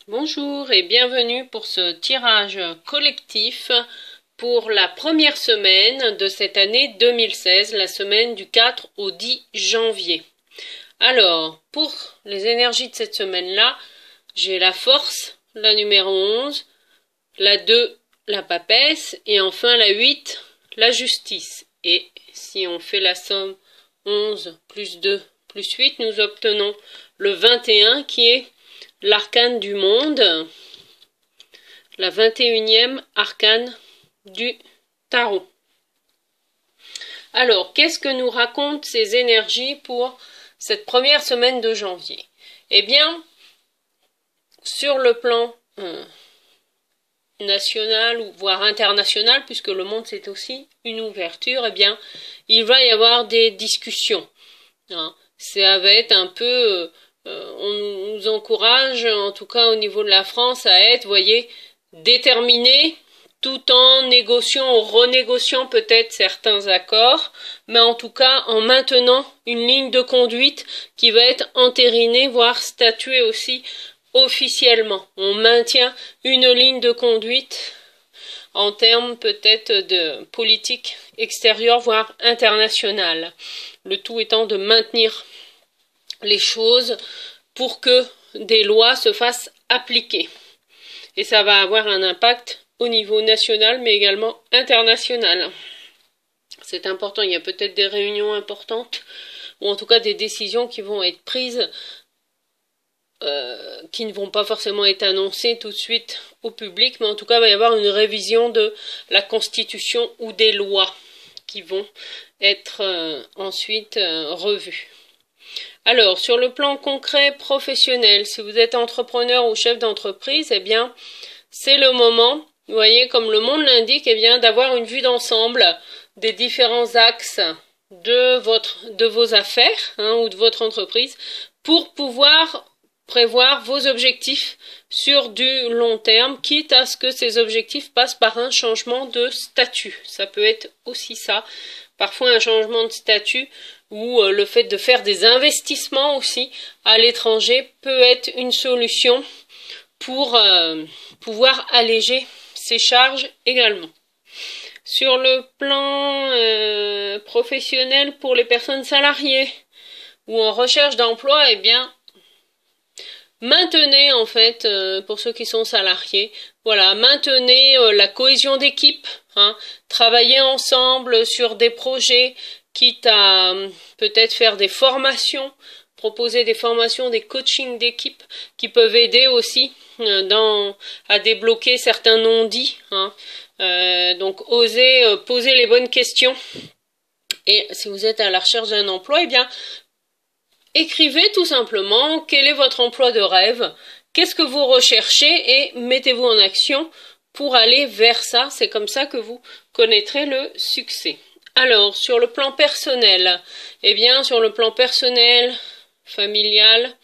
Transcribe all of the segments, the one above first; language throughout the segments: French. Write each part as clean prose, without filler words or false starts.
Bonjour et bienvenue pour ce tirage collectif pour la première semaine de cette année 2016, la semaine du 4 au 10 janvier. Alors, pour les énergies de cette semaine-là, j'ai la force, la numéro 11, la 2, la papesse et enfin la 8, la justice. Et si on fait la somme 11 plus 2 plus 8, nous obtenons le 21 qui est l'arcane du monde, la 21e arcane du tarot. Alors, qu'est-ce que nous racontent ces énergies pour cette première semaine de janvier? Eh bien, sur le plan national ou voire international, puisque le monde c'est aussi une ouverture, eh bien, il va y avoir des discussions. Ça va être un peu... on nous encourage, en tout cas au niveau de la France, à être, voyez, déterminés, tout en négociant ou renégociant peut-être certains accords, mais en tout cas en maintenant une ligne de conduite qui va être entérinée, voire statuée aussi officiellement. On maintient une ligne de conduite en termes peut-être de politique extérieure, voire internationale. Le tout étant de maintenir les choses pour que des lois se fassent appliquer. Et ça va avoir un impact au niveau national, mais également international. C'est important, il y a peut-être des réunions importantes, ou en tout cas des décisions qui vont être prises, qui ne vont pas forcément être annoncées tout de suite au public, mais en tout cas il va y avoir une révision de la Constitution ou des lois qui vont être ensuite revues. Alors, sur le plan concret professionnel, si vous êtes entrepreneur ou chef d'entreprise, eh bien, c'est le moment, vous voyez, comme le monde l'indique, eh bien, d'avoir une vue d'ensemble des différents axes de vos affaires, ou de votre entreprise, pour pouvoir prévoir vos objectifs sur du long terme, quitte à ce que ces objectifs passent par un changement de statut. Ça peut être aussi ça, parfois un changement de statut, ou le fait de faire des investissements aussi à l'étranger peut être une solution pour pouvoir alléger ses charges également. Sur le plan professionnel pour les personnes salariées ou en recherche d'emploi, eh bien, maintenez en fait, pour ceux qui sont salariés, voilà, maintenez la cohésion d'équipe, travaillez ensemble sur des projets, quitte à peut-être faire des formations, proposer des formations, des coachings d'équipe qui peuvent aider aussi à débloquer certains non-dits. Donc osez poser les bonnes questions. Et si vous êtes à la recherche d'un emploi, eh bien, écrivez tout simplement quel est votre emploi de rêve, qu'est-ce que vous recherchez et mettez-vous en action pour aller vers ça. C'est comme ça que vous connaîtrez le succès. Alors, sur le plan personnel, eh bien, sur le plan personnel, familial,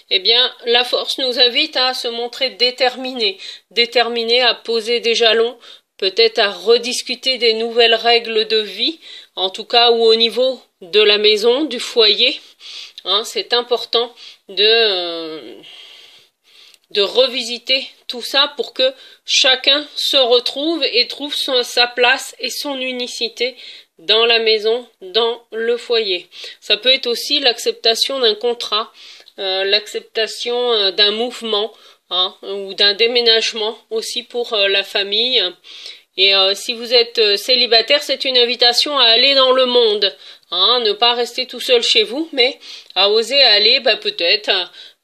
eh bien, la force nous invite à se montrer déterminés à poser des jalons, peut-être à rediscuter des nouvelles règles de vie, en tout cas ou au niveau de la maison, du foyer. C'est important de revisiter tout ça pour que chacun se retrouve et trouve sa place et son unicité dans la maison, dans le foyer. Ça peut être aussi l'acceptation d'un contrat, l'acceptation d'un mouvement, ou d'un déménagement aussi pour la famille. Et si vous êtes célibataire, c'est une invitation à aller dans le monde, ne pas rester tout seul chez vous, mais à oser aller, peut-être,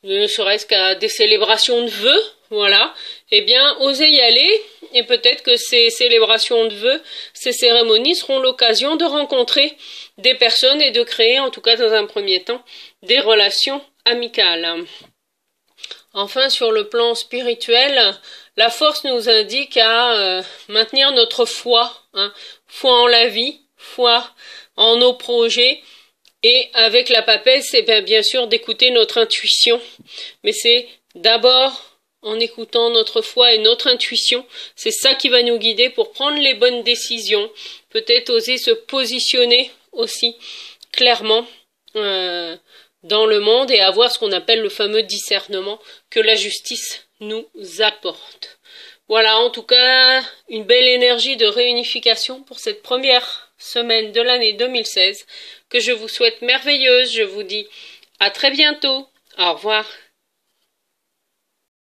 ne serait-ce qu'à des célébrations de vœux, voilà, eh bien, osez y aller, et peut-être que ces célébrations de vœux, ces cérémonies seront l'occasion de rencontrer des personnes et de créer, en tout cas dans un premier temps, des relations amicales. Enfin, sur le plan spirituel, la force nous indique à maintenir notre foi, foi en la vie, foi en nos projets, et avec la papesse, c'est bien sûr d'écouter notre intuition, mais c'est d'abord en écoutant notre foi et notre intuition, c'est ça qui va nous guider pour prendre les bonnes décisions, peut-être oser se positionner aussi clairement dans le monde et avoir ce qu'on appelle le fameux discernement que la justice nous apporte. Voilà, en tout cas, une belle énergie de réunification pour cette première semaine de l'année 2016 que je vous souhaite merveilleuse. Je vous dis à très bientôt. Au revoir.